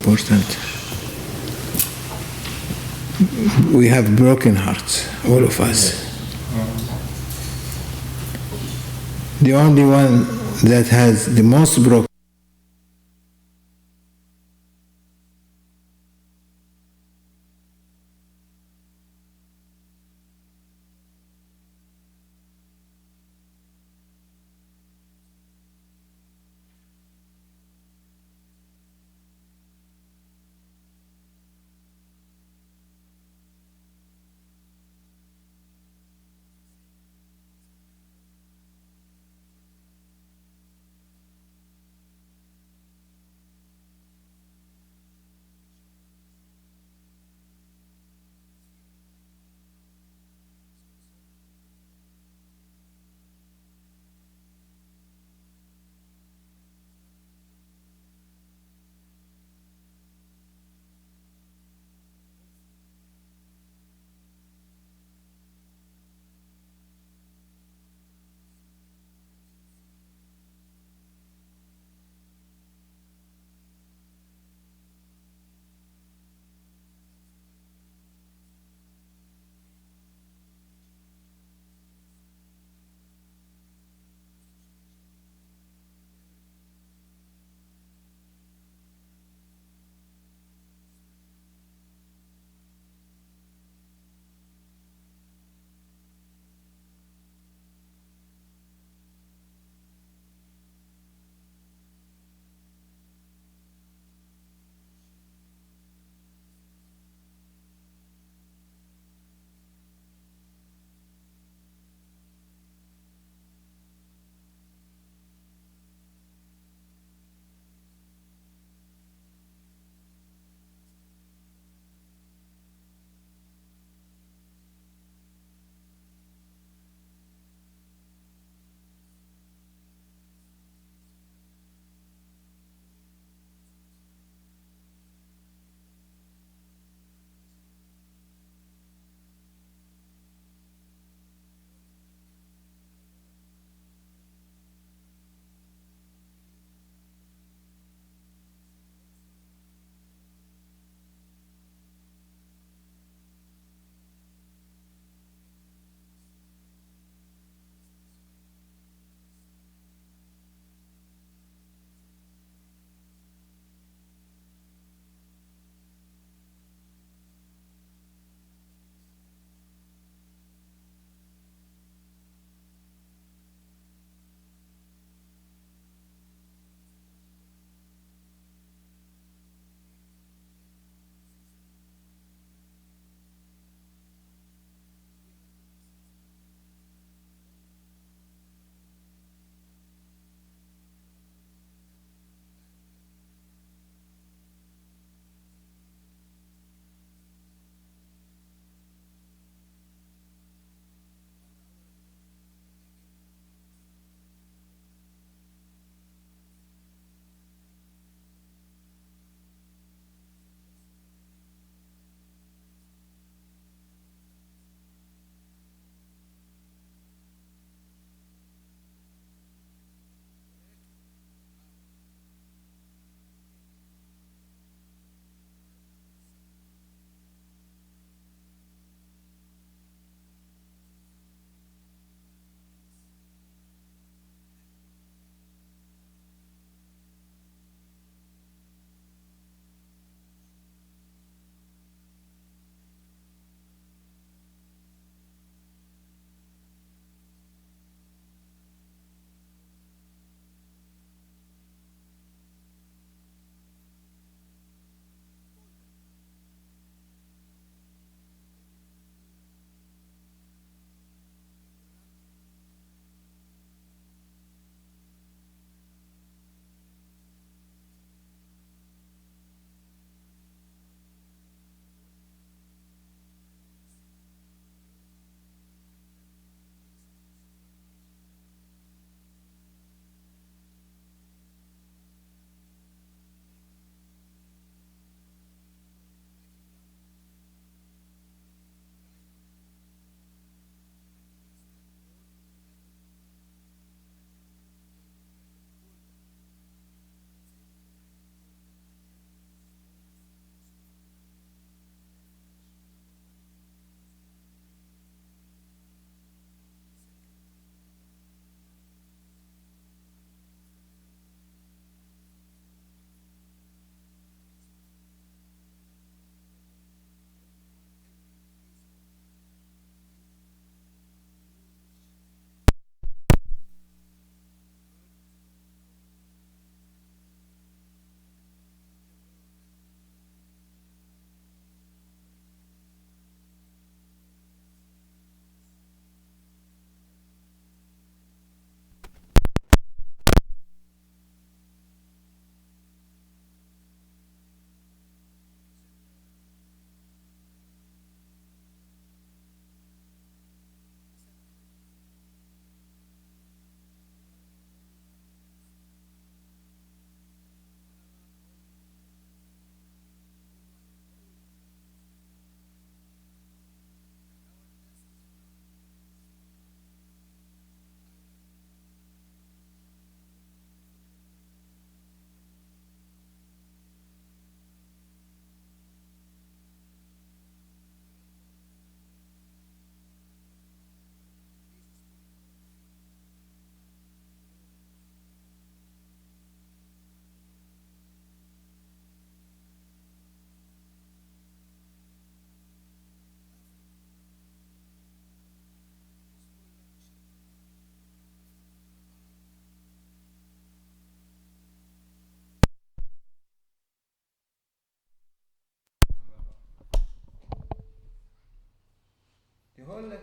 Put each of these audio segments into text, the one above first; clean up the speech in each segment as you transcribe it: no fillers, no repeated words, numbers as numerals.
important. We have broken hearts, all of us. The only one that has the most broken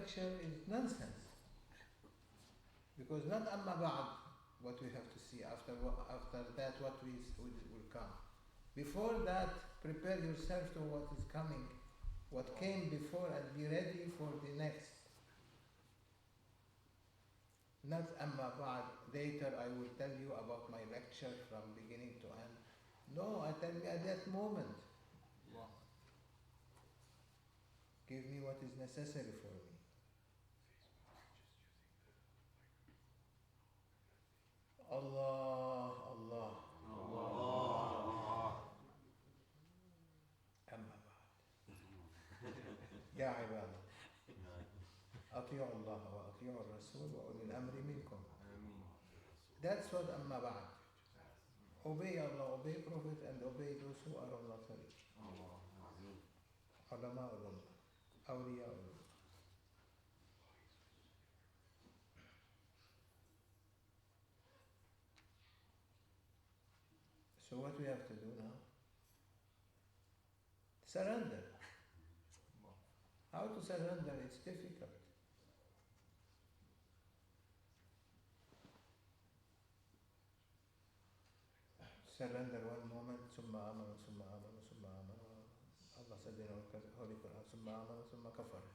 lecture is nonsense. Because not amma ba'd, what we have to see after that, what will come. Before that, prepare yourself to what is coming, what came before, and be ready for the next. Not amma ba'd, later I will tell you about my lecture from beginning to end. No, I tell me at that moment. Wow. Give me what is necessary for me. Allah, Allah. Allah. أما بعد يا عباد أطيعوا الله وأطيعوا الرسول وأولي الأمر منكم. That's what أما بعد. Obey Allah, obey Prophet, and obey those who are on authority. Ulama ulama, awliya ulama. So what we have to do now? Surrender. How to surrender? It's difficult. Surrender one moment, ثم آمنوا ثم آمنوا ثم آمنوا. Allah said in the Holy Quran, ثم آمنوا ثم كفروا.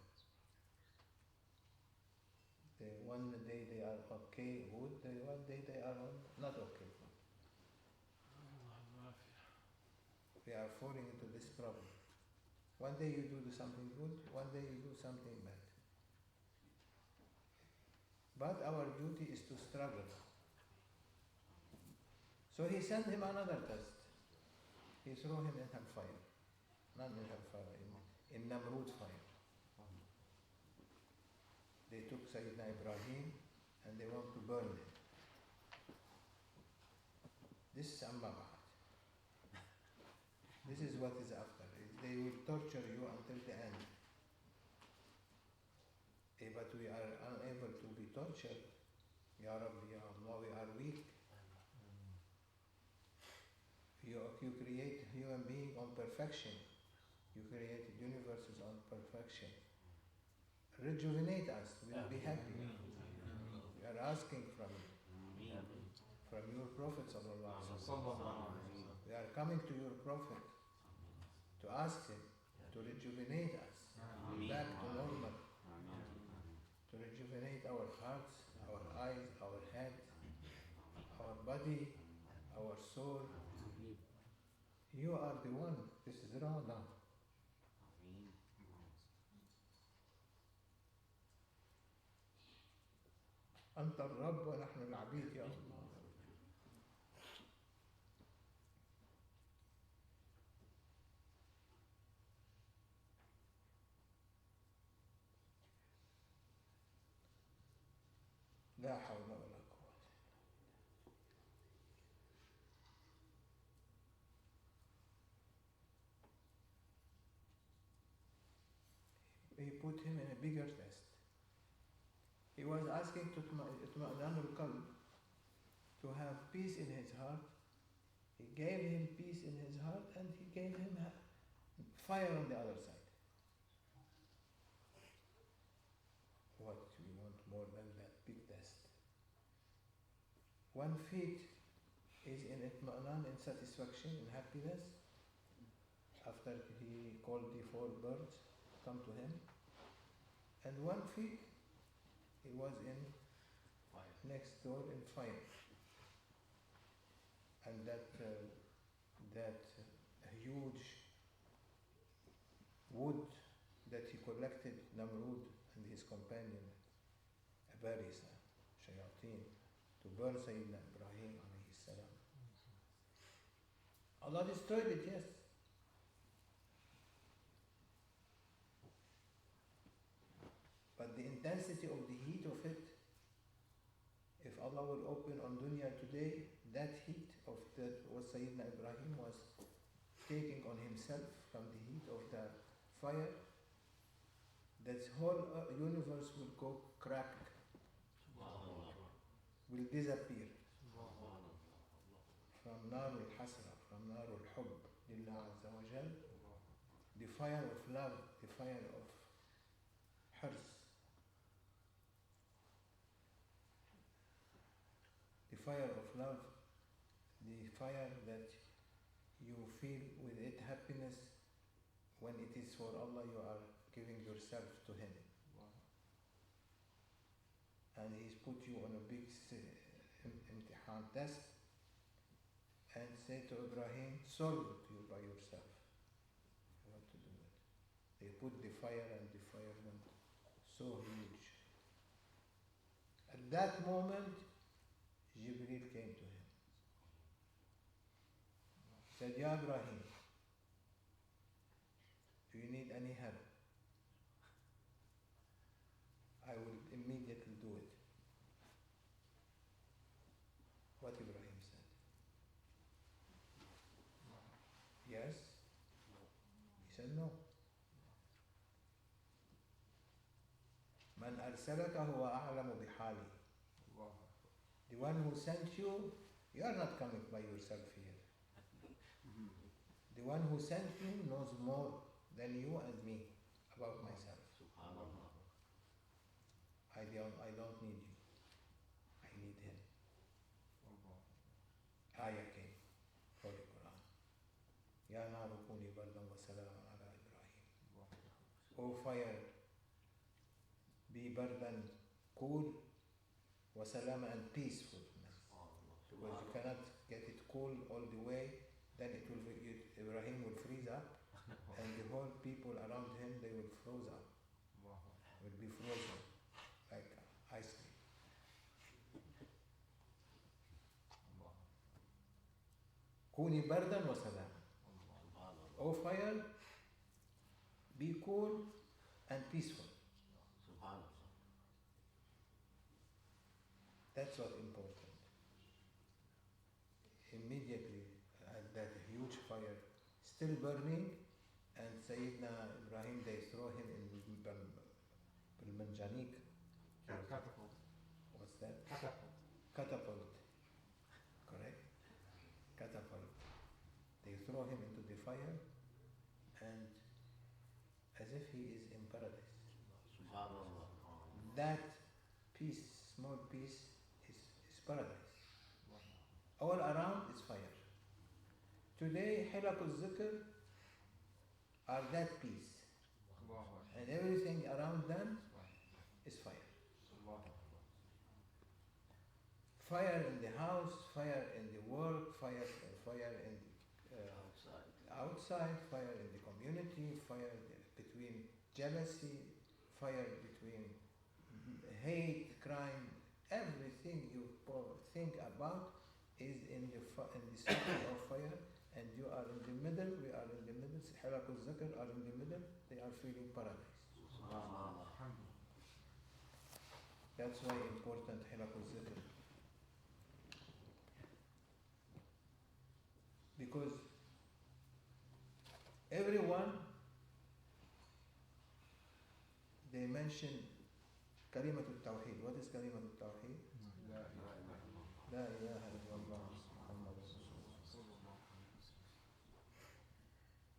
One day they are okay, good. One day they are not okay. We are falling into this problem. One day you do something good, one day you do something bad. But our duty is to struggle. So he sent him another test. He threw him in hellfire. Not in hellfire, in Namrud fire. They took Sayyidina Ibrahim and they want to burn him. This is Amma Ba'd. This is what is after. They will torture you until the end. But we are unable to be tortured. Ya Rabbi, Ya Allah, we are weak. You create human being on perfection. You create universes on perfection. Rejuvenate us. We will be happy. We are asking from you. From your Prophet sallallahu alaihi wasallam. We are coming to your Prophet to ask him to rejuvenate us back to normal. To rejuvenate our hearts, our eyes, our head, our body, our soul. You are the one. This is raw now. أنت الرب ونحن العبيد يا الله. لا حول ولا قوة. He put him in a bigger test. He was asking to have peace in his heart. He gave him peace in his heart and he gave him fire on the other side. What do we want more than that big test? 1 feet is in itma'nan, in satisfaction, in happiness. After he called the 4 birds come to him. And 1 feet, he was in fire. Next door in fire. And that huge wood that he collected, Namrud and his companion, Abarisa, Shayateen, to burn Sayyidina Ibrahim alayhi salam. Allah destroyed it, yes. But the intensity of the heat of it, if Allah will open on dunya today, that heat of what Sayyidina Ibrahim was taking on himself from the heat of the fire, that whole universe will go crack, will disappear. From Nar al-Hasra, from Nar al-Hubb, Lillah Azza wa Jal, the fire of love, the fire of Hirs, fire of love, the fire that you feel with it happiness when it is for Allah, you are giving yourself to Him. And He's put you on a big imtihan test and say to Ibrahim, solve it you by yourself. You want to do it. They put the fire and the fire went so huge. At that moment, Jibreel came to him. Said, Ya Ibrahim, do you need any help? I will immediately do it. What Ibrahim said? Yes? He said no. من أرسلك هو أعلم بحالي. The one who sent you, you are not coming by yourself here. The one who sent you knows more than you and me about myself. I don't need you. I need him. Ayah came, Holy Quran. Ya نار كوني بردا وسلاما على إبراهيم. O fire, be burden, cool, وسلاما and peacefulness. Because you cannot get it cool all the way, then Ibrahim will freeze up, and the whole people around him, they will freeze up. Will be frozen, like ice cream. كوني بردا وسلاما. O fire, be cool and peaceful. That's what's important. Immediately, that huge fire still burning, and Sayyidina Ibrahim, they throw him in Manjanik. Catapult. What's that? Catapult. Catapult. Correct? Catapult. They throw him into the fire, and as if he is in paradise. That piece, small piece, is paradise. All around is fire. Today, Hilaq al-Zikr are that piece. And everything around them is fire. Fire in the house, fire in the work, fire in the outside, fire in the community, fire between jealousy, fire between hate, crime. Everything you think about is in the circle of fire, and you are in the middle. We are in the middle. Hilaq al-Zikr are in the middle. They are feeling paradise. That's why important Hilaq al-Zikr. Because everyone, they mention Kalimat al-Tawheed. What is Kalimat al-Tawheed? La ilaha illallah Muhammad Rasulullah.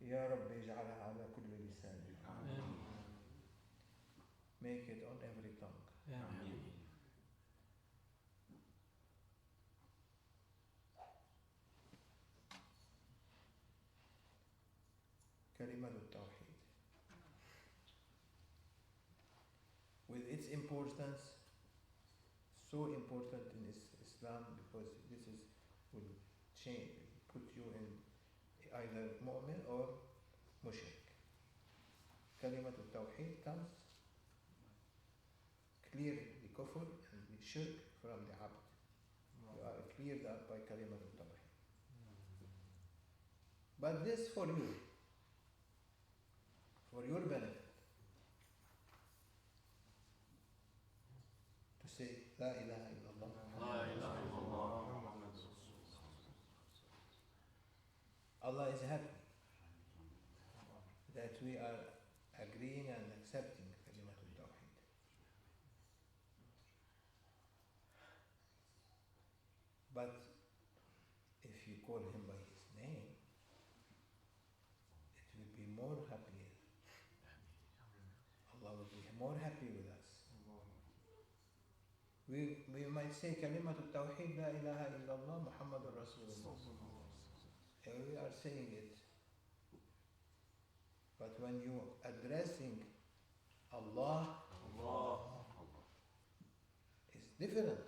Ya Rabbi ij'alha ala kulli lisan. Make it on every tongue. Kalimat al-Tawheed. With its importance, so important in Islam, because this will change, put you in either mu'min or mushrik. Kalimat al-Tawheed comes, clear the kufr and the shirk from the abd. You are cleared up by Kalimat al-Tawheed. But this for you, for your benefit, to say La ilaha illallah. Allah is happy that we are agreeing and accepting Kalimat al-Tawheed. But if you call him by his name, it will be more happier. Allah will be more happy with us. We we might say كلمة التوحيد لا إله إلا الله محمد رسول الله. We are saying it. But when you addressing Allah, it's different.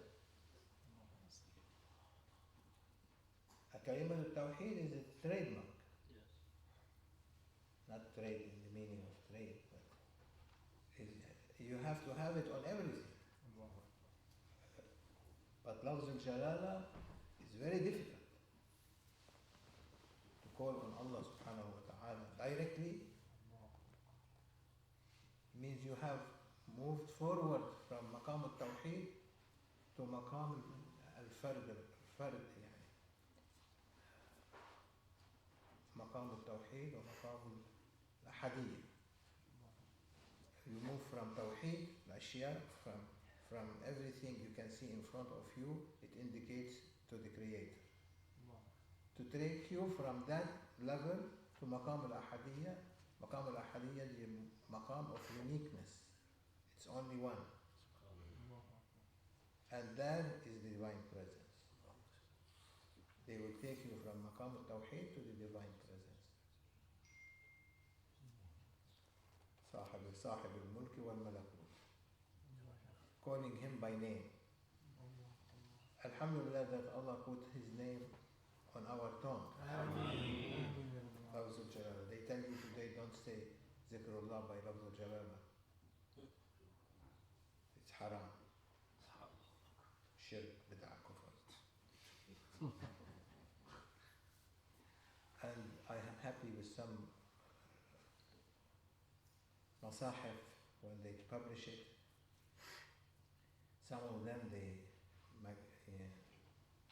كلمة التوحيد is a trademark. Yes. Not trade in the meaning of trade, but you have to have it on everything. But لفظ الجلالة is very difficult to call on Allah subhanahu wa ta'ala directly. Means you have moved forward from مقام التوحيد to مقام الفرد يعني مقام التوحيد ومقام الأحدية. You move from توحيد الأشياء from everything you can see in front of you, it indicates to the Creator. To take you from that level to مقام الأحدية. مقام الأحدية is مقام of uniqueness. It's only one. And that is the divine presence. They will take you from مقام التوحيد to the divine presence. صاحب الملك والملكوت. Calling him by name. Alhamdulillah that Allah put his name on our tongue. لفظ الجلالة. They tell you today don't say Zikrullah by لفظ الجلالة. It's haram. Shirk, bid'ah, kufr. And I am happy with some masahif when they publish it. Some of them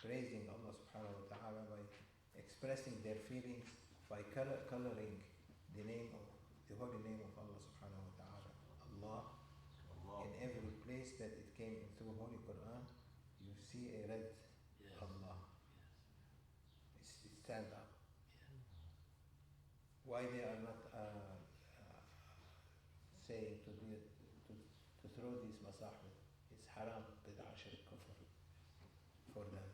praising Allah subhanahu wa ta'ala by expressing their feelings by coloring the name of the holy name of Allah subhanahu wa ta'ala. Allah. In every place that it came through Holy Quran, you see a red Allah. It stands up. Why they are not saying to throw these masahib? It's haram, bid'ah, shirk, kufr for them.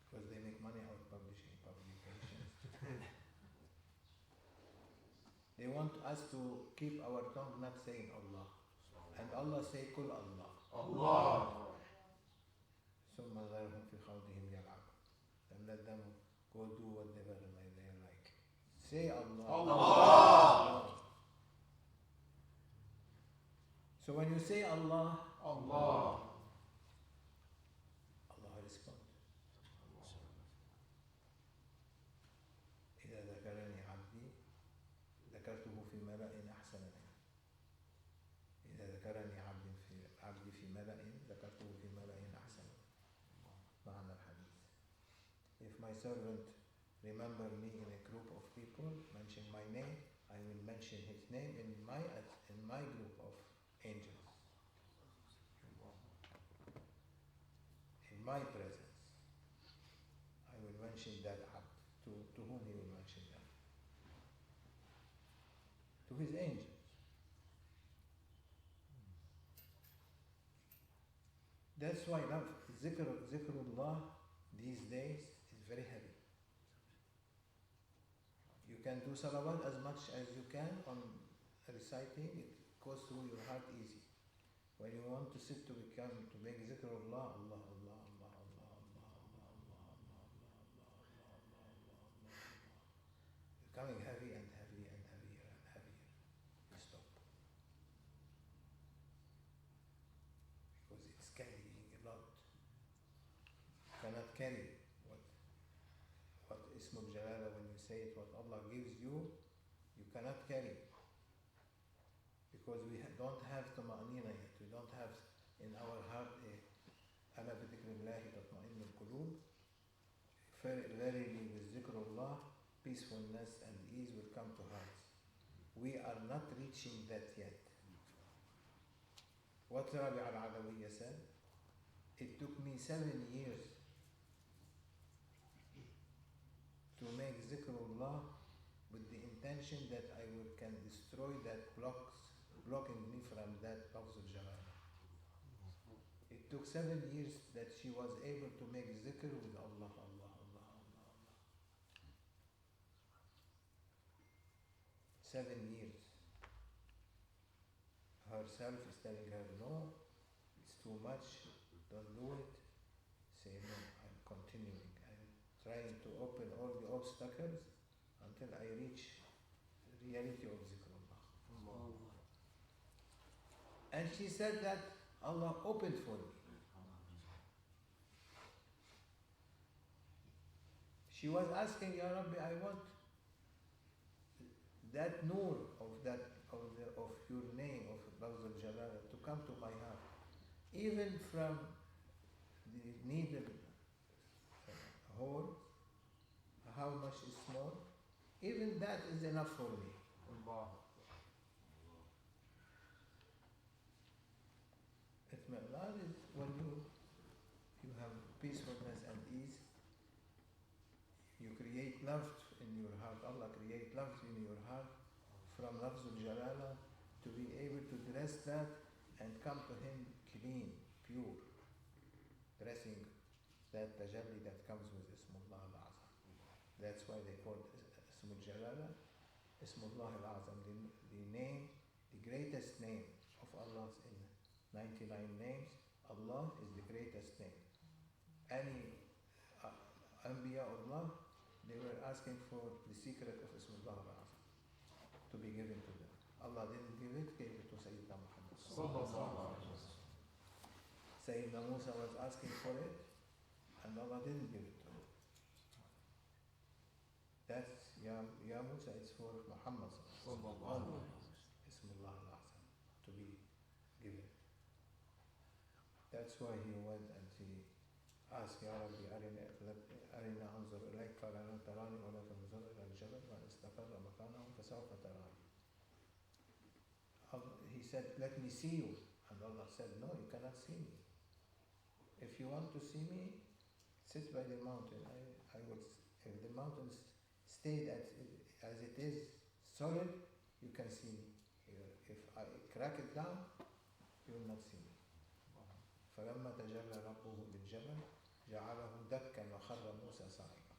Because they make money out of publishing publications. They want us to keep our tongue not saying Allah. And Allah say, Kul Allah. Allah. ثم ذرهم في خوضهم يلعبون. Then let them go do whatever they like. Say Allah. Allah. So when you say Allah, Allah responds. إذا ذكرني عبدي ذكرته في ملأ أحسن منه. إذا ذكرني عبدي في ملأ ذكرته في ملأ أحسن منه. معنى الحديث. If my servant remember me in a group of people, mention my name, I will mention his name in my group of angels. In my presence, I will mention that abd. To whom he will mention that? To his angels. That's why zikrullah these days is very heavy. You can do salawat as much as you can on reciting, it goes through your heart easy. When you want to sit to make zikrullah, Allah, Allah, Allah, Allah, Allah, Allah, Allah, Allah, Allah, Allah, Allah, Allah, becoming heavy and heavy and heavier and heavier. You stop. Because it's carrying a lot. You cannot carry what Ismul Jalala, when you say it, what Allah gives you, you cannot carry. Because we don't have tuma'nina yet. We don't have in our heart أَلَا بِذِكْرِ اللَّهِ تَطْمَئِنُّ الْقُلُوبِ. Verily with zikrullah, peacefulness and ease will come to hearts. We are not reaching that yet. What Rabi al-Adawiyya said, it took me 7 years to make zikrullah with the intention that I can destroy that blocking me from that lafz al-jalala. It took 7 years that she was able to make zikr with Allah, Allah, Allah, Allah, Allah. 7 years. Herself is telling her, no, it's too much, don't do it. Say, no, I'm continuing. I'm trying to open all the obstacles until I reach the reality of zikrullah. And she said that Allah opened for me. She was asking, Ya Rabbi, I want that nur of your name, of Lafz al-Jalala, to come to my heart. Even from the needle hole, how much is small, even that is enough for me. Itmi'nan is when you have peacefulness and ease, you create love in your heart. Allah create love in your heart from Lafz al-Jalala to be able to dress that and come to Him clean, pure, dressing that tajalli that comes with Ismullah al-Azam. That's why they call it Ism al-Jalala, Ismullah al-Azam, the name, the greatest name of Allah's in 99 names. Allah is the greatest name. Any Anbiya Allah, they were asking for the secret of Ismullah al-Azam to be given to them. Allah didn't give it, gave it to Sayyidina Muhammad. Sayyidina Musa was asking for it, and Allah didn't give it to him. That's Ya Musa, it's for Muhammad. Ismullah al-Azam to be given. That's why he went and he asked, Ya Rabbi, أرنا أنظر إليك قال لن تراني ولكن انظر إلى الجبل وإن استقر مكانه فسوف تراني. He said, let me see you. And Allah said, no, you cannot see me. If you want to see me, sit by the mountain. I will. If the mountain stayed as it is solid, you can see me. If I crack it down, you will not see me. فلما تجلى ربه للجبل جعله دكا وخر موسى صاعقا.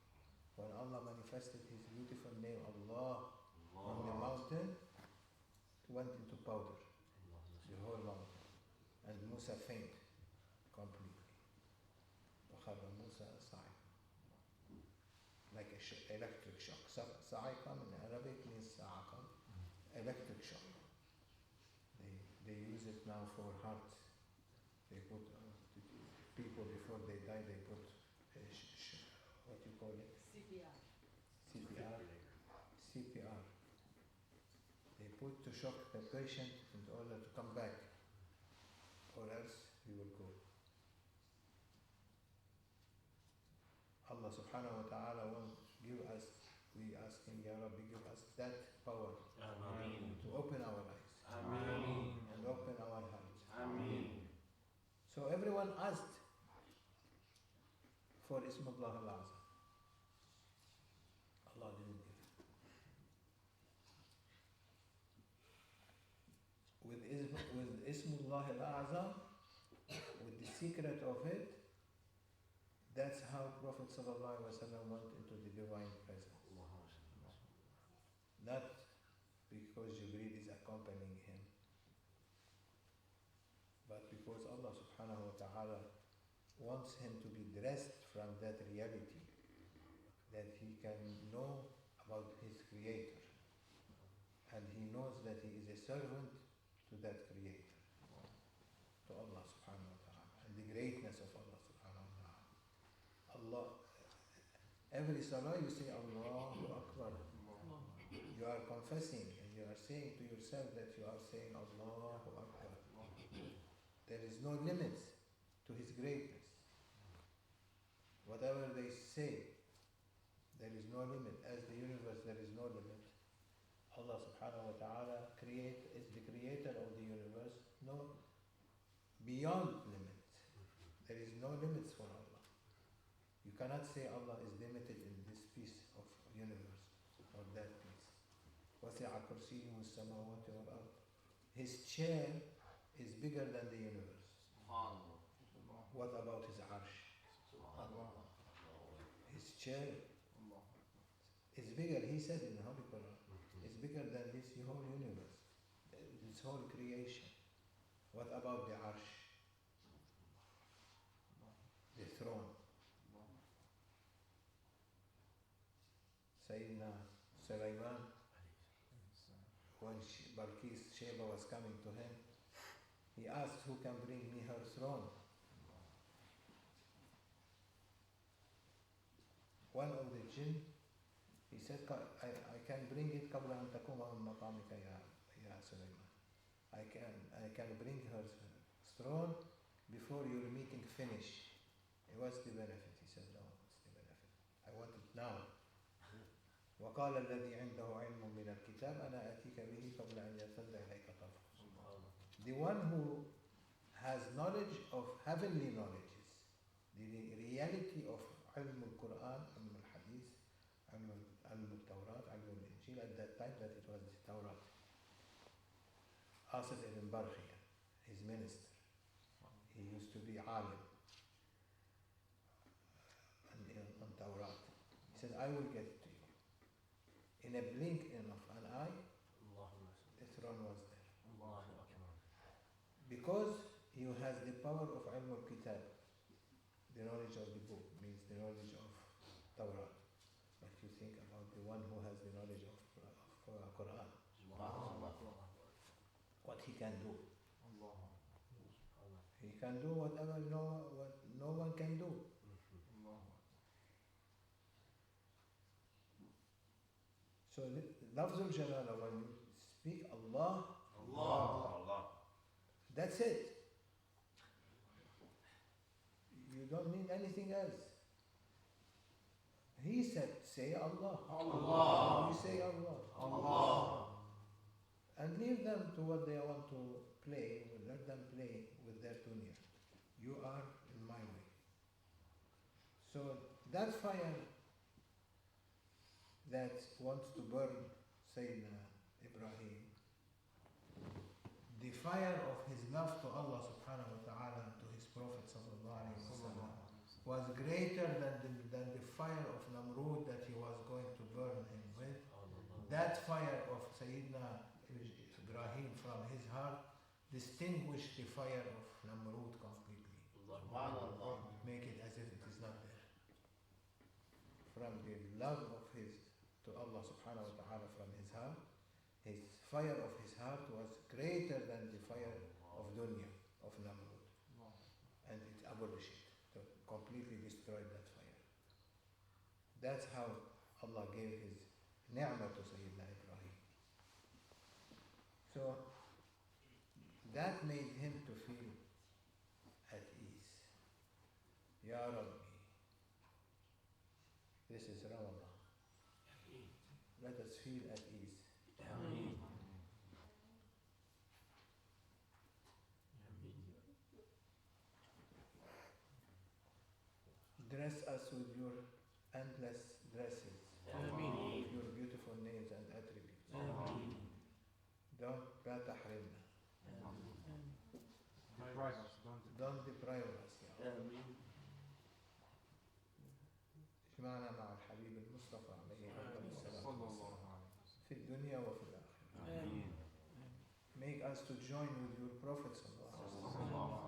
When Allah manifested His beautiful name Allah on the mountain, it went into powder, the whole mountain, and Musa fainted completely. وخر موسى صاعقا, like a electric shock. صاعقا in Arabic means صاعقا, electric shock. They use it now for heart. They put people before they die. They put what you call it? CPR. They put to shock the patient in order to come back, or else he will go. Allah subhanahu wa ta'ala won't give us. We ask Him, Ya Rabbi, give us that power. Ameen. To open our eyes. Ameen. And open our hearts. Ameen. So everyone asked for Ismullah al-Azam. Allah didn't give it. With Ismullah al-Azam, with the secret of it, that's how Prophet ﷺ went into the divine presence. Not because Jibreel is accompanying him, but because Allah subhanahu wa ta'ala wants him to be dressed from that reality, that he can know about his Creator, and he knows that he is a servant to that Creator, to Allah subhanahu wa ta'ala, and the greatness of Allah subhanahu wa ta'ala. Allah, every salah you say Allahu Akbar. You are confessing and you are saying to yourself that you are saying Allahu Akbar. There is no limits to His greatness. Whatever they say, there is no limit. As the universe, there is no limit. Allah subhanahu wa ta'ala is the creator of the universe, no, beyond limits. There is no limits for Allah. You cannot say Allah is limited in this piece of universe or that piece. وَسِعَ كُرْسِيُّهُ السَّمَاوَاتِ وَالْأَرْضِ. His chair is bigger than the universe. What about his arsh? His chair is bigger, he said in the Holy Quran, it's bigger than this whole universe, this whole creation. What about the arsh? The throne. Sayyidina Sulaiman, when Balkis Sheba was coming to him, he asked, who can bring me her throne? One of the jinn, he said, I can bring it قبل أن تقوم من مقامك يا سليمان. I can bring her throne before your meeting finish. What's the benefit? He said, no, what's the benefit? I want it now. وقال الذي عنده علم من الكتاب أنا آتيك به قبل أن يرتد إليك طرفك. The one who has knowledge of heavenly knowledges, the reality of علم القرآن, علم الحديث, علم التوراة, علم الإنجيل, at that time that it was the Torah. Asad ibn Barkhia, his minister, he used to be alim on Torah. He said, I will get it to you. In a blink of an eye, the throne was there. Because he has the power of ilm al-kitab, the knowledge of the book, means the knowledge of Torah. But you think about the one who has the knowledge of Quran. What he can do. He can do whatever no one can do. So Lafzul Jalala, when you speak Allah, that's it. You don't need anything else. He said, say Allah. You say Allah. And leave them to what they want to play. Let them play with their dunya. You are in my way. So that fire that wants to burn Sayyidina Ibrahim, the fire of his love to Allah subhanahu wa ta'ala and to his Prophet sallallahu alayhi wa sallam was greater than the fire of Namrud that he was going to burn him with. That fire of Sayyidina Ibrahim from his heart distinguished the fire of Namrud completely. Make it as if it is not there. From the love of his to Allah subhanahu wa ta'ala from his heart, his fire of his heart was greater than the fire of dunya, of Namrud. And it abolished it, completely destroyed that fire. That's how Allah gave his ni'mah to Sayyidina Ibrahim. So that made him to feel at ease. Ya Rabbi, this is Ramadan. Let us feel at ease. Dress us with your endless dresses, your beautiful names and attributes. Don't لا تحرمنا. Don't deprive us. اجمعنا مع الحبيب المصطفى عليه الصلاة والسلام في الدنيا وفي الآخرة. Make us to join with your Prophet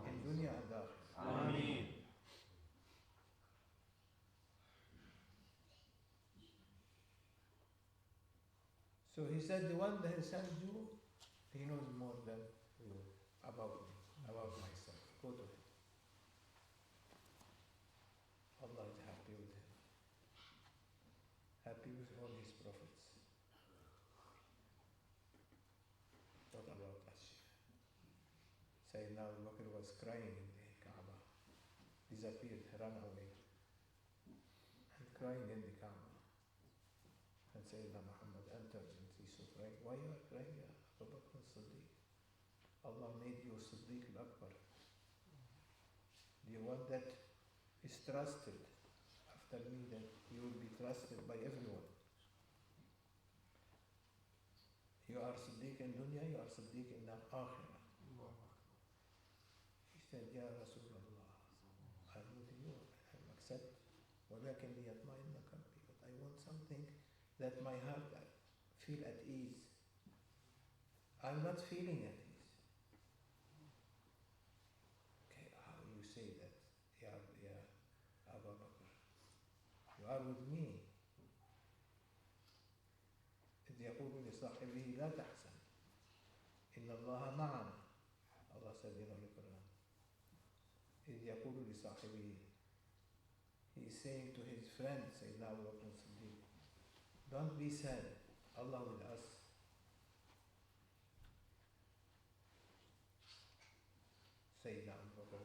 in dunya and akhirah. So he said, the one that sent you, he knows more than about me, about myself. Go to him. Allah is happy with him. Happy with all his prophets. What about us? Sayyidina Abu Bakr was crying in the Kaaba. Disappeared, ran away. And crying in the Kaaba. And Sayyidina Muhammad entered and he said, why you are crying, ya Abu Bakr as-Siddiq? Allah made you Siddiq al-Akbar. The one that is trusted after me, that you will be trusted by everyone. You are Siddiq in dunya, you are Siddiq in the akhirah. He said, Ya Rasulullah, accept. وَلَكِنْ لِيَطْمَئِنَّ قَلْبِي. But I want something that my heart feel at ease. I'm not feeling at ease. Okay, how you say that? Ya Abu Bakr, you are with me. إذ يقول لصاحبه لا تحزن إن الله معنا. Allah said in the Quran. إذ يقول لصاحبه, he is saying to his friend Sayyidina Abu Bakr as-Siddiq, don't be sad, Allah with us. Sayyidina Abu Bakr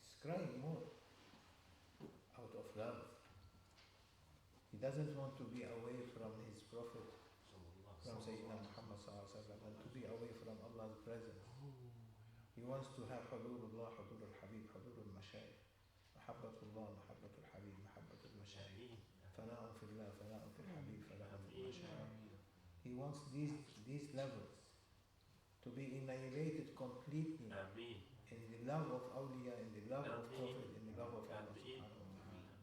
is crying more out of love. He doesn't want to be away from his Prophet, from Sayyidina Muhammad sallallahu alaihi wasallam, and to be away from Allah's presence. He wants to have حضور الله, حضور الحبيب, حضور المشايخ, محبة الله, محبة الحبيب, محبة المشايخ, فناء في الله, فناء في الحبيب, فناء في المشايخ. He wants these levels to be annihilated completely in the love of awliya, in the love of Prophet, in the love of Allah subhanahu wa ta'ala.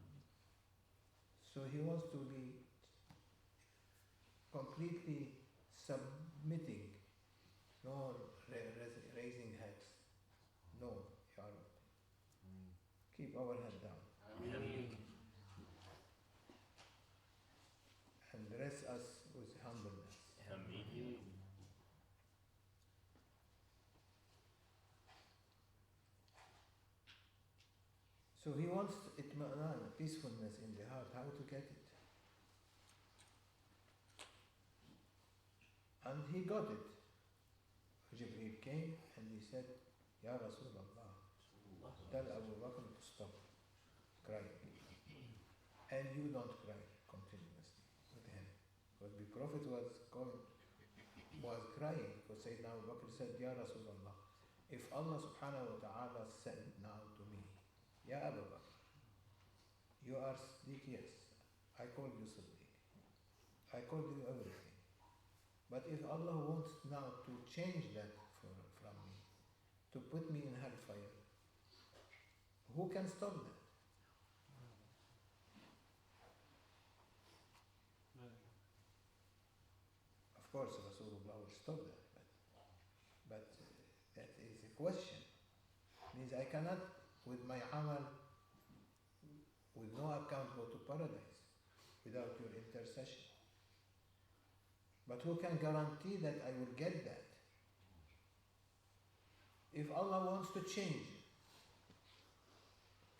So he wants to be completely submitting, no raising heads. No, Ya Rabbi. Keep our head down. And rest us with humbleness. So he wants itma'nan, peacefulness in the heart. How to get it? And he got it. Jibreel came and he said, Ya Rasulullah, tell Abu Bakr to stop crying. And you don't cry continuously with him. Because the Prophet was crying. Because Sayyidina Abu Bakr said, Ya Rasulullah, if Allah subhanahu wa ta'ala said now to me, Ya Abu Bakr, you are Siddiq, yes. I called you Siddiq. I called you everything. But if Allah wants now to change that from me, to put me in hellfire, who can stop that? Of course, Rasulullah will stop that, but that is a question. Means I cannot, with my amal, with no account, go to paradise without your intercession. But who can guarantee that I will get that? If Allah wants to change,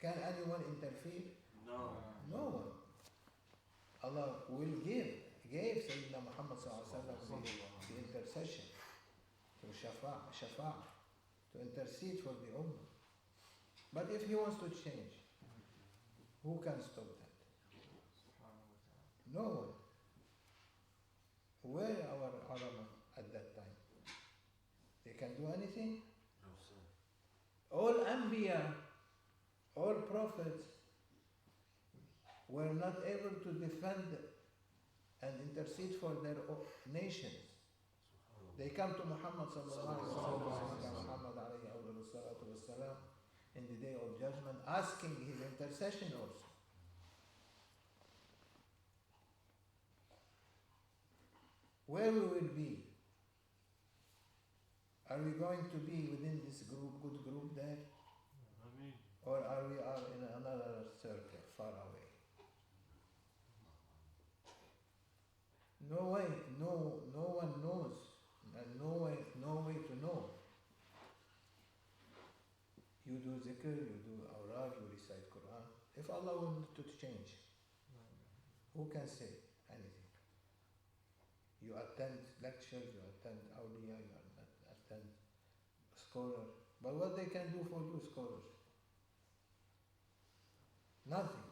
can anyone interfere? No. No one. Allah will gave Sayyidina Muhammad sallallahu alaihi wasallam the intercession, to shafa', to intercede for the ummah. But if he wants to change, who can stop that? No one. Where our ulama at that time? They can do anything? No, sir. All Anbiya, all prophets were not able to defend and intercede for their nations. They come to Muhammad sallallahu alaihi wasallam in the day of judgment, asking his intercession also. Where we will be? Are we going to be within this group, good group there? Or are we in another circle, far away? No way, no one knows, and no way to know. You do zikr, you do awrad, you recite Quran. If Allah wanted to change, who can say anything? You attend lectures, you attend awliya, you attend scholars. But what they can do for you, scholars? Nothing.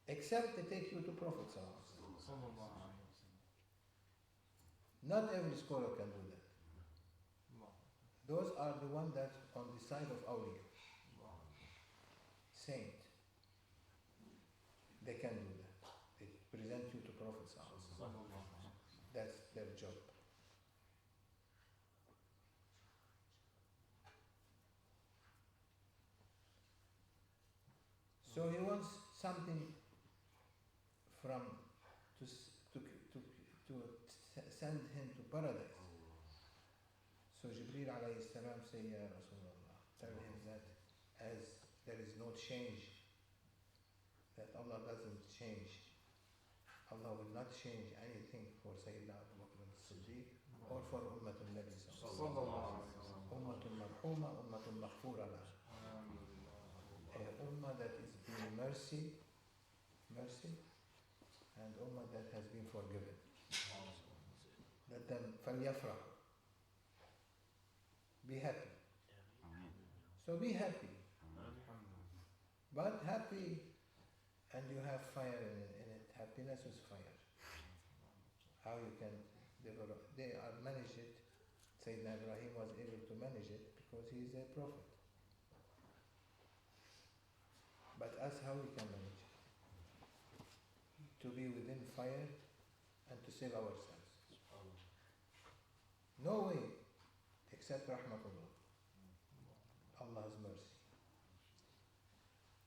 Except they take you to Prophet sallallahu alaihi wasallam. Not every scholar can do that. Those are the ones that on the side of awliya, saint. They can do that. They present you to Prophet sallallahu alaihi wasallam. That's their job. So he wants something from to send him to paradise. So Jibreel alayhi salam say, Ya Rasulullah, tell him that as there is no change, that Allah doesn't change. Allah will not change anything for Sayyidina Abu Bakr as-Siddiq or for Ummatul Nabi sallallahu alayhi wa sallam. Ummatul marhuma, Ummatul maghfura laha. A ummah that is being mercy, and ummah that has been forgiven. Let them فَلْيَفْرَحُ. Be happy. So be happy. But happy and you have fire in it. Happiness is fire. How you can develop? They are manage it. Sayyidina Ibrahim was able to manage it because he is a prophet. But us, how we can manage it? To be within fire and to save ourselves. No way except Rahmatullah. Allah's mercy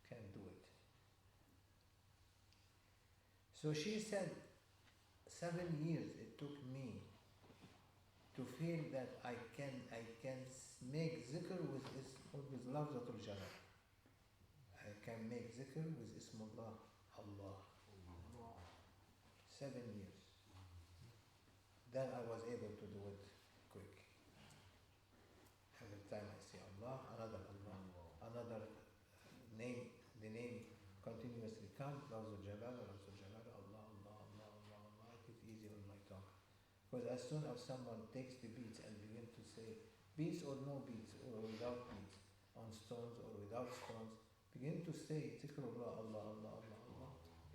can do it. So she said, 7 years it took me to feel that I can make zikr with lafzatul jalal. I can make zikr with Ismullah, Allah. 7 years. Then I was able to do it quick. Every time I say Allah, another name, the name continuously comes, lafzul jalal, Allah, make it easy on my tongue. Because as soon as someone takes the beads and begin to say, beads or no beads, or without beads, on stones or without stones, begin to say, Zikrullah, Allah,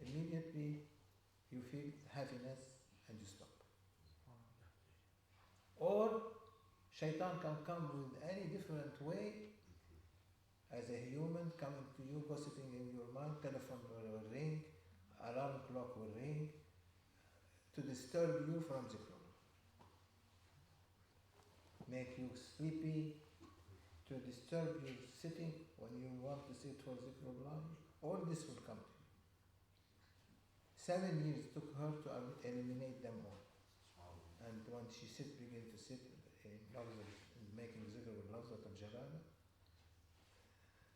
immediately you feel happiness and you stop. Or shaitan can come with any different way as a human coming to you, gossiping in your mind, telephone will ring, alarm clock will ring, to disturb you from zikrullah. Make you sleepy, to disturb you sitting when you want to sit for zikrullah. All this will come to you. 7 years took her to eliminate them all. And when she began to sit in making zikr with lafzat al-jalala,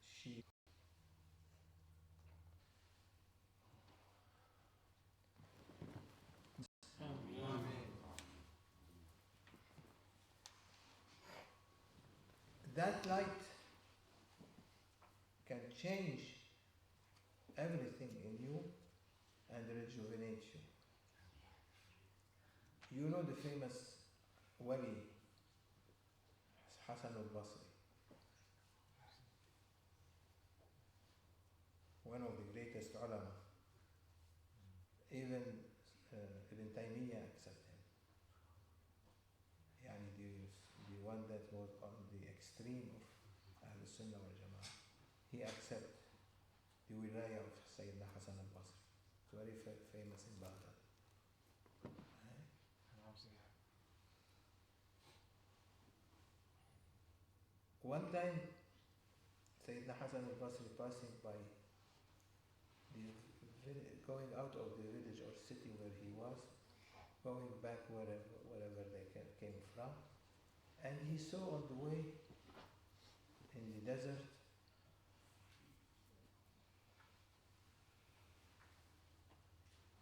she that light can change everything in you and rejuvenate you. You know the famous wali Hassan al-Basri, one of the greatest ulama. Even Ibn Taymiyyah accepted him. Yani the one that was on the extreme of Ahl Sunnah wal Jama'ah, he accepted the wilaya of Sayyidina Hassan al-Basri. It's very famous in Baghdad. One time, Sayyidina Hassan al-Basri passing by, going out of the village or city where he was, going back wherever they came from, and he saw on the way in the desert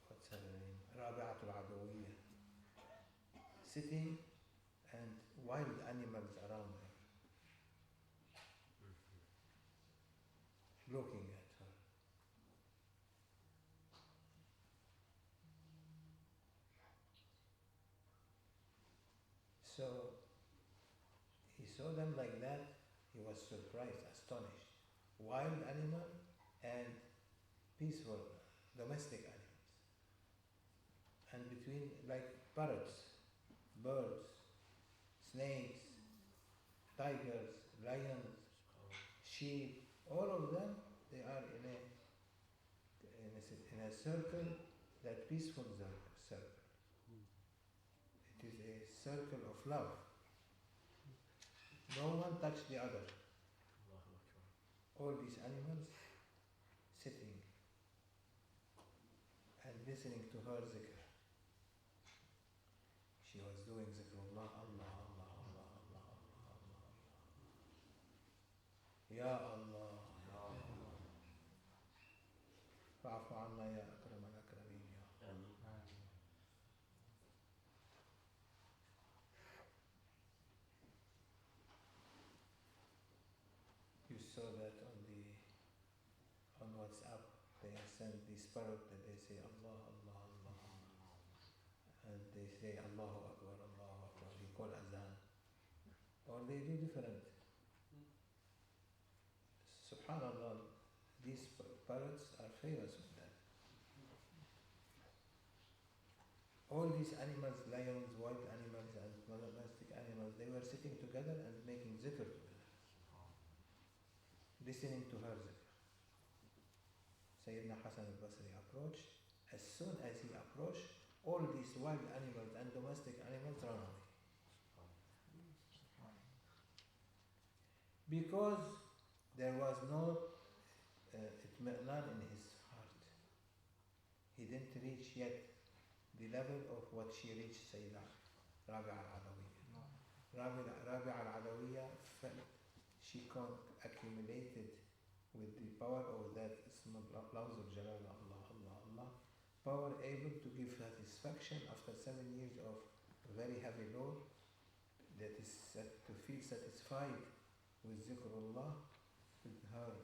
what's her name? Rabi'atul Adawiyya, sitting and wild animals around her, looking at her. So he saw them like that, he was surprised, astonished. Wild animal and peaceful domestic animals. And between, like parrots, birds, snakes, tigers, lions, sheep, all of them, they are in a circle, that peaceful circle. It is a circle of love. No one touched the other. All these animals sitting and listening to her zikr. She was doing zikrullah, Allah, Allah, Allah, Allah, Allah, Allah, Ya Allah, fa'afu anna ya akram al-akramin, ya Allah. You saw that on WhatsApp, they send this parrot that they say Allah, Allah, Allah, Allah. And they say Allahu Akbar, Allahu Akbar. He call azan. Or they do different. Subhanallah, these parrots are famous with that. All these animals, lions, wild animals and domestic animals, they were sitting together and making zikr together. Listening to her zikr. Sayyidina Hassan al-Basri approached. As soon as he approached, all these wild animals and domestic animals ran away. Because there was no itmi'nan in his heart. He didn't reach yet the level of what she reached, Sayyida Rabi'a al-Adawiyya. Rabi'a al-Adawiyya felt she accumulated with the power of that Lafz of Jalal, Allah, Allah, Allah, power able to give satisfaction after 7 years of very heavy load, that is to feel satisfied with zikrullah, with her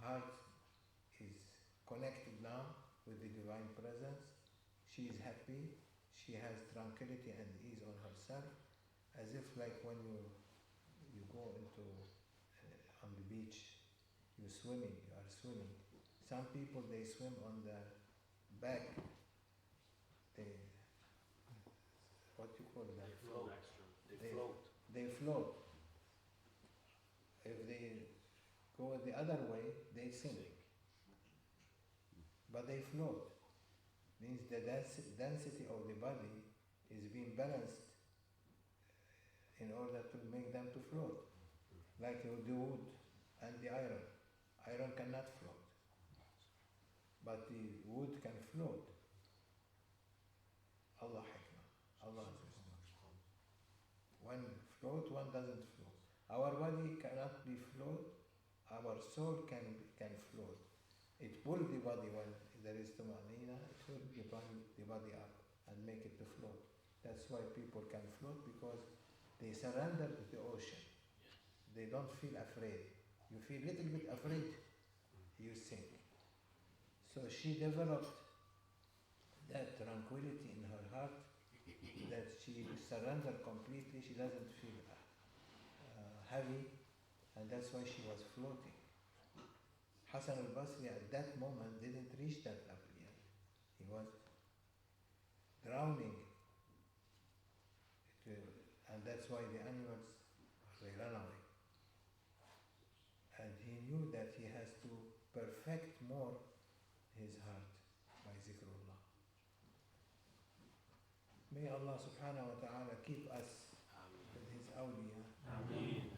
heart is connected now with the divine presence. She is happy, she has tranquility and ease on herself, as if like when you go into on the beach, you are swimming. Some people, they swim on the back, what you call that? They float. If they go the other way, they sink. But they float. Means the density of the body is being balanced in order to make them to float. Like the wood and the iron. Iron cannot float. But the wood can float. Allah hikmah. Allah is one float, one doesn't float. Our body cannot be float. Our soul can float. It pulls the body when there is tuma'nina, it will bring the body up and make it to float. That's why people can float, because they surrender to the ocean. They don't feel afraid. You feel a little bit afraid, you sink. So she developed that tranquility in her heart, that she surrendered completely. She doesn't feel heavy, and that's why she was floating. Hassan al-Basri at that moment didn't reach that level yet. He was drowning. And that's why the animals, they ran away. And he knew that he has to perfect more his heart by zikrullah. May Allah subhanahu wa ta'ala keep us with his awliya. Ameen.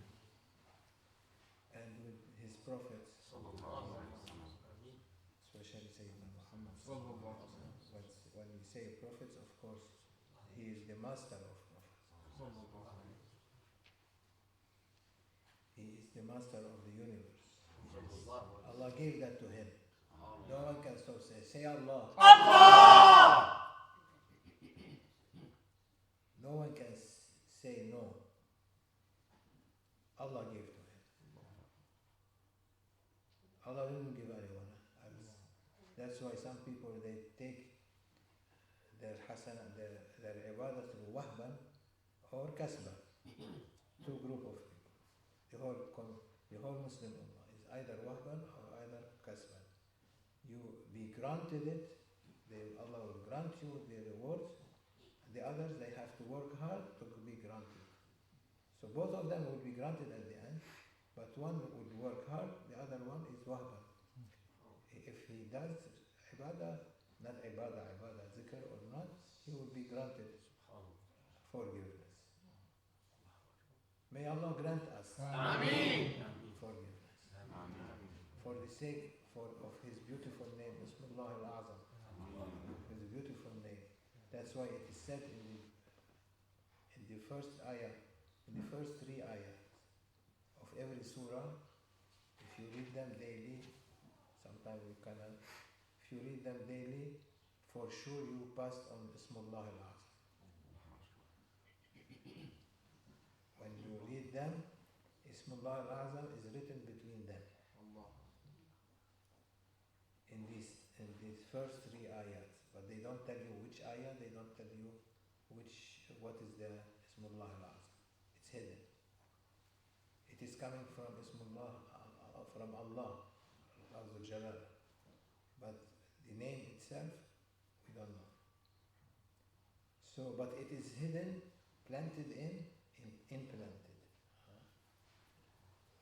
And with his prophets. Especially Sayyidina Muhammad. When we say prophets, of course, he is the master of prophets. He is the master of the universe. Allah gave that to him. No one can stop saying, say Allah. Allah! No one can say no. Allah gave to him. Allah didn't give anyone else. That's why some people, they take their hasana, their ibadah through wahban or kasban. Two group of people. The whole Muslim ummah is either wahban or either kasban. You be granted it, Allah will grant you the rewards. The others, they have to work hard to be granted. So both of them will be granted at the end, but one would work hard, the other one is wahban. If he does ibadah, not ibadah, zikr or not, he will be granted forgiveness. May Allah grant us Ameen. forgiveness for the sake of his beautiful name, Ismullah al-Azam, his beautiful name. That's why it is said in the first ayah, in the first 3 ayahs of every surah, if you read them daily, sometimes you cannot, if you read them daily, for sure you passed on Ismullah al-Azam. When you read them, Ismullah al-Azam is written between them. In these first 3 ayats, but they don't tell you which ayah, they don't tell you what is the Ismullah al-Azam. It's hidden. It is coming from Ismullah, from Allah, Azza Jalal. But the name itself, we don't know. So, but it is hidden, planted implanted.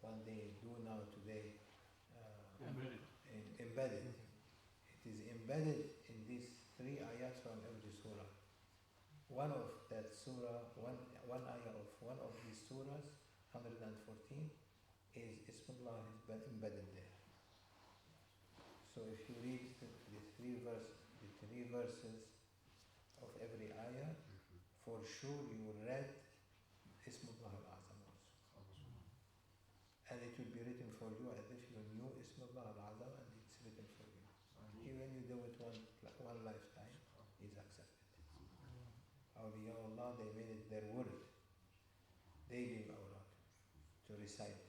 What they do now today, embedded. It is embedded in these 3 ayats from every surah. One of that surah, one ayah of one of these surahs, 114, is Ismullah is embedded there. So if you read the 3 verses of every ayah, for sure you read Ismullah al-Azam also. And it will be written for you as if you knew Ismullah al-Azam, and it's written for you. Even you do it one lifetime, is accepted. Awliyaullah, they made it their word, daily awrad, to recite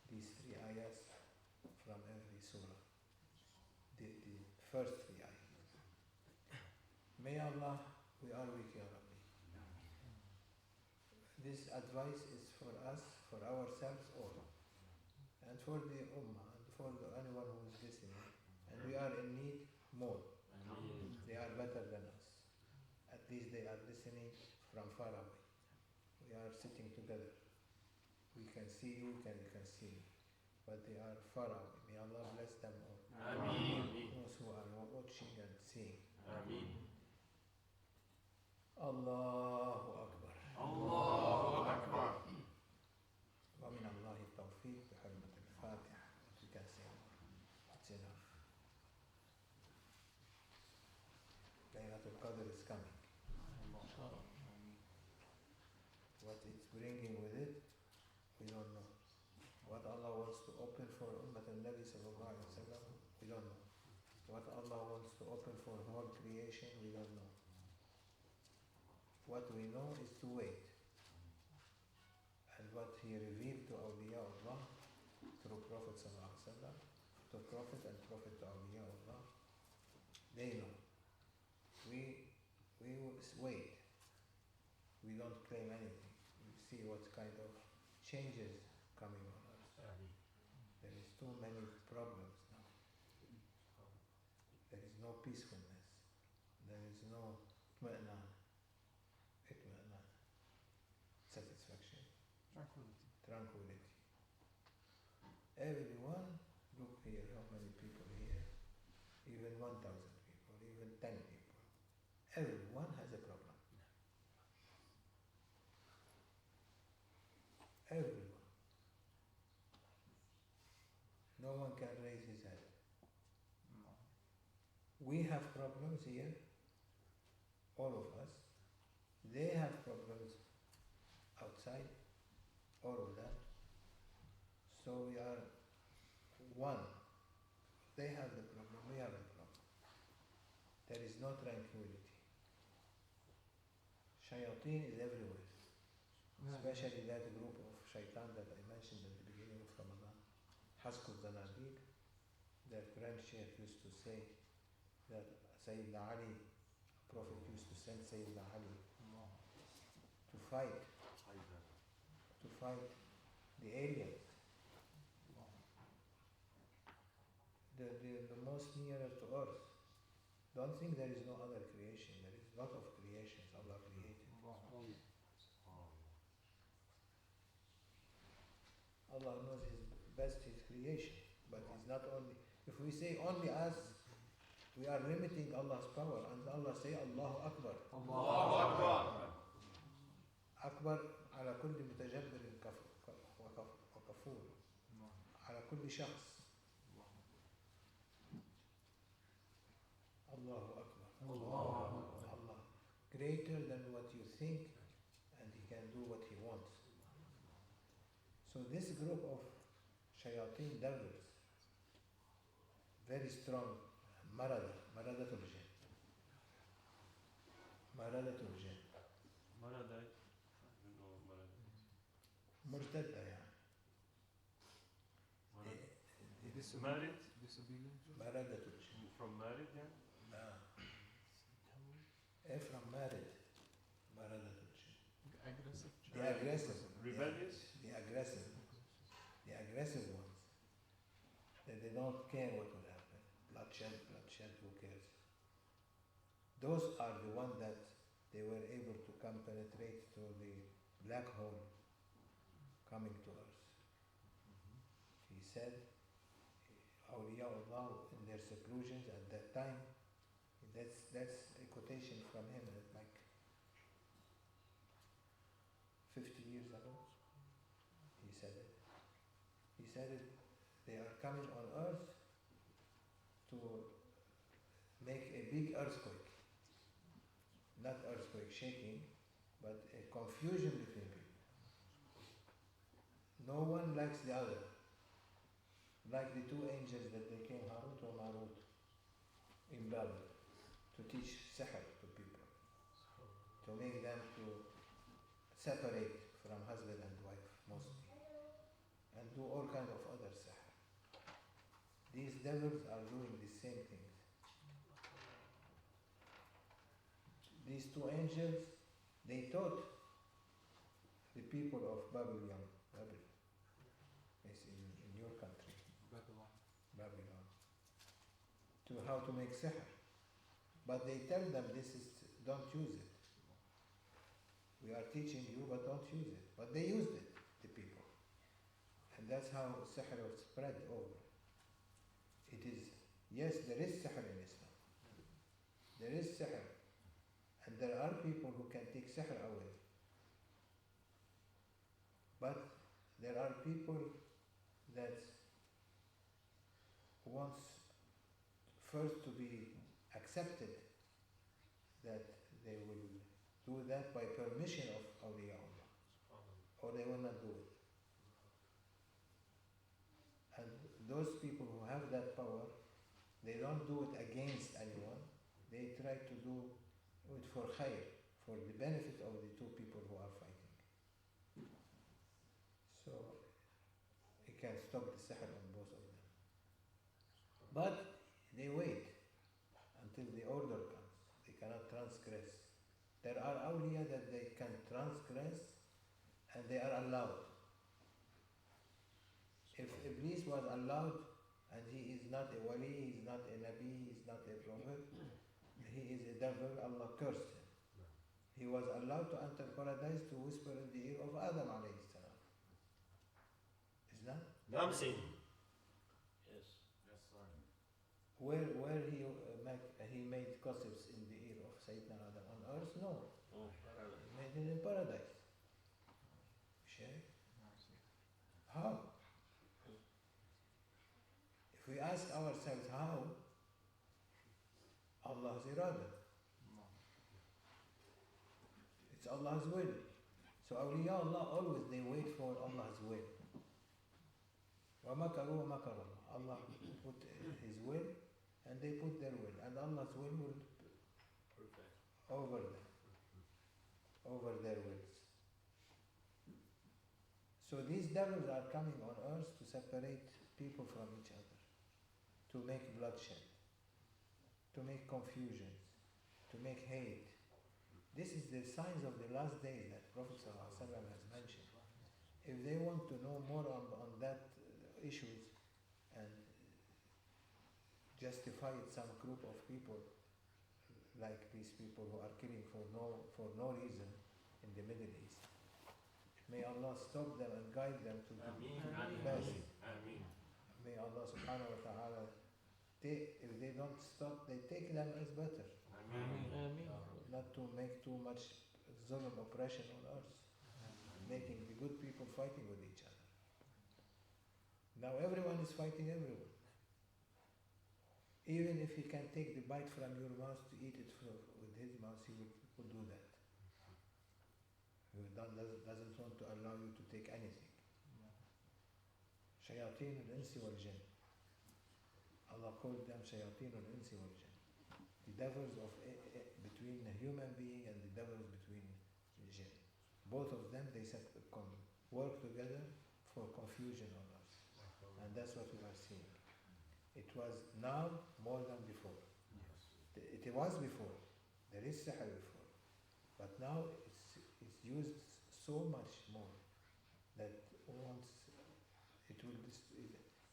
these 3 ayahs from every surah, the first 3 ayahs. May Allah, we are weak, Ya Rabbi. This advice is for us, for ourselves all, and for the Ummah, and for anyone who is listening. And we are in need more. They are better than us. At least they are listening from far away. We are sitting together. We can see you, you can see me. But they are far away. May Allah bless them all. Ameen. Those who are watching and seeing. Ameen. Allahu Akbar. Allahu Akbar. ومن الله التوفيق بحرمة الفاتحة. You can say more. It's enough. Laylatul Qadr is coming. What it's bringing with it, we don't know. What Allah wants to open for Ummat al-Nabi sallallahu alayhi wa sallam, we don't know. What Allah wants to open for whole creation, we don't know. What we know is to wait. And what He revealed to awliyaullah through Prophet sallallahu alayhi wa sallam, to Prophet and Prophet to awliyaullah, they know. We wait. We don't claim anything. We see what kind of changes coming on us. There is too many problems now. There is no peacefulness. There is no itmi'nan, satisfaction, tranquility. Everyone, look here, how many people here, even 1,000 people, even 10 people. Everyone has a problem. Everyone. No one can raise his head. We have problems here, all of us. They have problems outside, all of them. So we are one. They have the problem, we have the problem. There is no tranquility. Shayateen is everywhere. Especially that group of shaitan that I mentioned at the beginning of Ramadan. Haskul Zanadiq, their grand sheikh used to say that Sayyidina Ali, Prophet used to send Sayyidina Ali to fight the aliens. The most nearer to earth. Don't think there is no other creation. There is a lot of creations Allah created. Allah knows His creation, but it's not only. If we say only us, we are limiting Allah's power, and Allah say Allahu Akbar. Allahu Akbar. أكبر على كل متجبر وكفور على كل شخص Allahu Akbar. Allah. Allah. Greater than what you think, and He can do what He wants. So this group of shayateen devils, very strong, maradatul jinn. Maradatul jinn. Marada, I don't know Marada. مرتدة يعني. Married? مرadatul jinn. From married, yeah? From married. Maradatul jinn. Aggressive. The aggressive. Rebellious? The aggressive. The aggressive ones. That they don't care what will happen. Bloodshed, who cares? Those are the ones that they were able to come penetrate through the black hole coming to Earth. He said, Awliya Allah in their seclusions at that time, that's a quotation from him, like 50 years ago. He said it. He said it, they are coming on Earth to make a big earthquake. Not earthquake shaking, but a confusion between people. No one likes the other. Like the two angels that they came, Harut or Marut, in Babel, to teach sihr to people, to make them to separate from husband and wife mostly, and do all kinds of other sihr. These devils are doing the same things. These two angels, they taught the people of Babylon, it's in your country, Babylon, to how to make sihr. But they tell them don't use it. We are teaching you, but don't use it. But they used it, the people. And that's how sihr was spread over. It is, yes, there is sihr in Islam. There is sihr. And there are people who can take sihr away. But there are people that wants first to be accepted that they will do that by permission of Awliya Allah, or they will not do it. And those people who have that power, they don't do it against anyone. They try to do it for khair, for the benefit of the two people who are fighting. So it can stop the sihr on both of them. But they wait until the order comes. They cannot transgress. There are awliya that they can transgress and they are allowed. If Iblis was allowed and he is not a wali, he is not a nabi, he is not a prophet, he is a devil, Allah cursed him. He was allowed to enter paradise to whisper in the ear of Adam alayhi salam. Is that? Namsi. Yes. Yes, sir. Where he made gossips in the ear of Sayyidina Adam on earth? No. Oh, He made it in paradise. Shaykh? How? If we ask ourselves how, Allah's irada. It's Allah's will. So awliya Allah always they wait for Allah's will. وَمَكَرُوا وَمَكَرَ اللَّهُ. Allah put His will and they put their will. And Allah's will over them. Over their wills. So these devils are coming on earth to separate people from each other. To make bloodshed. To make confusions. To make hate. This is the signs of the last days that Prophet ﷺ has mentioned. If they want to know more on that issues and justify some group of people like these people who are killing for no reason in the Middle East, may Allah stop them and guide them to the best. May Allah subhanahu wa ta'ala, if they don't stop, they take them as better. Not to make too much zulm oppression on earth, making the good people fighting with each other. Now everyone is fighting everyone. Even if he can take the bite from your mouth to eat it with his mouth, he will do that. He doesn't want to allow you to take anything. شياطين الإنس والجن. Allah called them شياطين الإنس والجن. The devils of between a human being and the devils between the jinn. Both of them, they said, work together for confusion on us. And that's what we are seeing. It was now more than before. It was before. There is sihr before. But now it's used so much more that once it will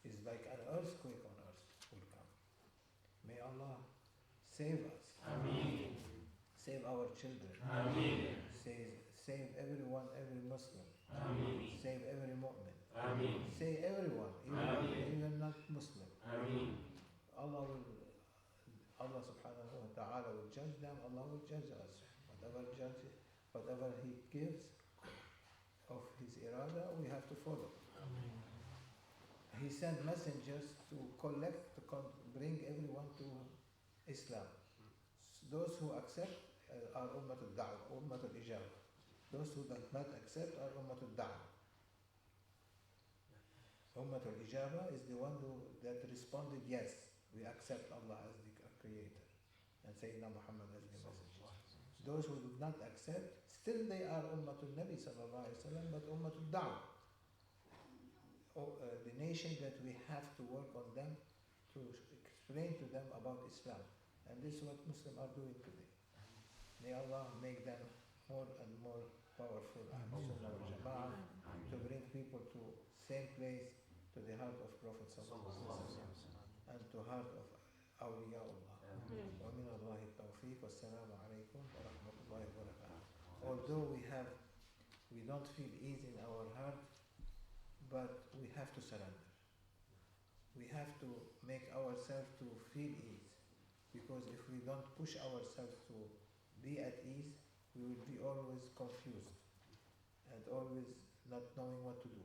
is like an earthquake on earth will come. May Allah save us. Ameen. Save our children. Ameen. Save everyone, every Muslim. Ameen. Save every mu'min. Ameen. Save everyone, even not Muslim. Ameen. Allah subhanahu wa ta'ala will judge them, Allah will judge us. Whatever He gives of His irada, we have to follow. He sent messengers to bring everyone to Islam. Those who accept are Ummatul Da'wah, Ummatul Ijabah. Those who do not accept are Ummatul Da'wah. Ummatul Ijabah is the one that responded, yes, we accept Allah as the Creator and Sayyidina Muhammad as the Messenger. Those who do not accept, still they are Ummatul Nabi sallallahu alayhi wa sallam, but Ummatul Da'wah. The nation that we have to work on them to explain to them about Islam. And this is what Muslims are doing today. May Allah make them more and more powerful to bring people to same place, to the heart of Prophet sallallahu alaihi wasallam and to heart of awliya Allah. Wa min Allahi tawfiq. Wassalamu alaikum wa rahmatullahi wa barakatuh. Although we don't feel ease in our heart, but we have to surrender. We have to make ourselves to feel ease. Because if we don't push ourselves to be at ease, we will be always confused and always not knowing what to do.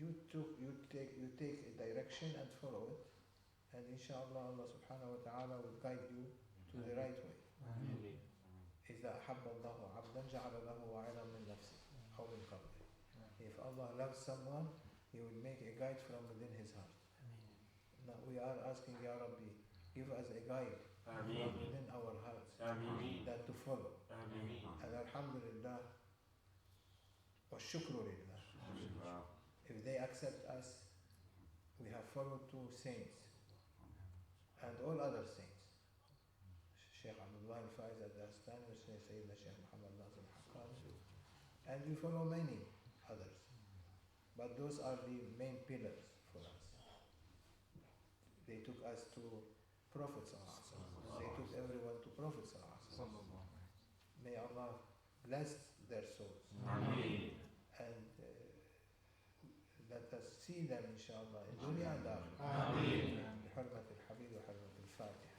You take a direction and follow it, and inshallah Allah subhanahu wa ta'ala will guide you to the right way. إذا أحب الله عبدا جعل له وعلا من نفسه أو من قبله. If Allah loves someone, He will make a guide from within His heart. Now we are asking, Ya Rabbi, give us a guide from within our hearts that to follow. And alhamdulillah, wa shukru lillah. If they accept us, we have followed two saints and all other saints. Sheikh Abdullah al-Faiz al-Dastani, Sayyidina Sheikh Muhammad Nazim al-Haqqani, and we follow many others. But those are the main pillars for us. They took us to Prophet sallallahu. They took everyone to Prophet sallallahu. May Allah bless their souls. Ameen. And let us see them inshallah in dunya and akhirah. Ameen. بحرمة الحبيب وحرمة الفاتحة.